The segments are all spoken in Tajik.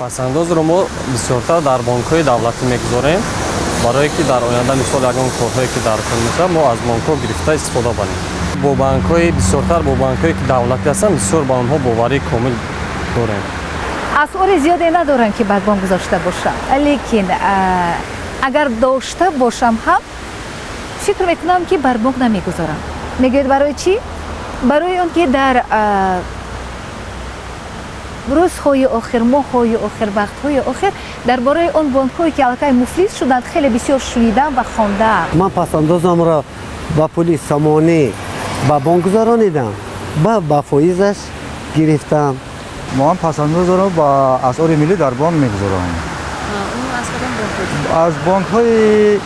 пасандозро мо бисёртар дар банкҳои давлатӣ мегузорем, барое ки дар оянда мисол ягон корҳое ки дар кор мешавад, мо аз банкҳо гирифта истифода барем. Бо банкҳои бисёртар бо банкҳое ки давлатӣ ҳастанд, бисёр ба онҳо боварии комил дорем. асъори зиёде надорам ки бар бонк гузошта бошам, лекин агар дошта бошам ҳам фикр мекунам ки бар бонк намегузорам. мегӯяд барои чӣ? барои он ки дар рӯзҳои охир, моҳҳои охир, вақтҳои охир дар бораи он бонкҳое ки аллакай муфлис шуданд хеле бисёр шунидам ва хондаам. ман пасандозамро ба пули сомонӣ ба бонк гузаронидам, ба фоизаш гирифтам. ман пасандозро ба асъори миллӣ дар бонк мегузорам. аз бонкҳои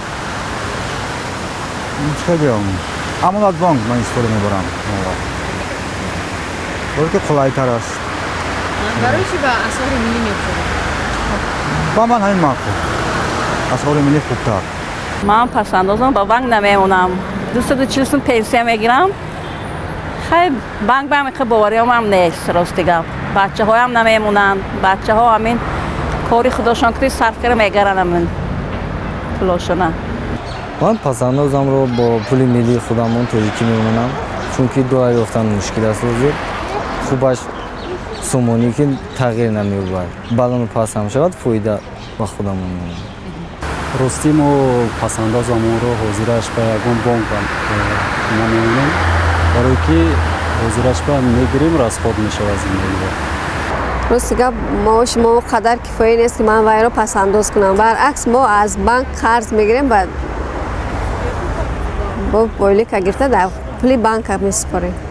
амонат бонк ман истифода мебарам. бо ки қулайтар аст. барои чӣ ба асъори миллӣ мегузорам? ба ман ҳамин мақбул. асъори миллӣ хубтар. ман пасандозам ба банк намемонам. 240 сум пенсия мегирам. хай банк ба миқи бовариам ҳам нест рости гап. бачаҳоям намемонанд. бачаҳо ҳамин кори худошон куди сарфкара мегаранд ҳамин пулошона. ман пасандозамро бо пули миллии худамон тоҷикӣ мемонам, чунки доллар ёфтан мушкил аст ҳозир. хубаш сомонӣ ки тағйир намеёбад. балону паст ҳам шавад, фоида ба худамон мемонам. рости мо пасандозамонро ҳозираш ба ягон бонк намемонем, барое ки ҳозираш ба мегирем расход мешавад зиндагиро. рости гап маоши мо қадар кифоя нест ки ман вайро пасандоз кунам. баръакс мо аз банк қарз мегирем, бо бойлика гирифта дар пули банка месупорем.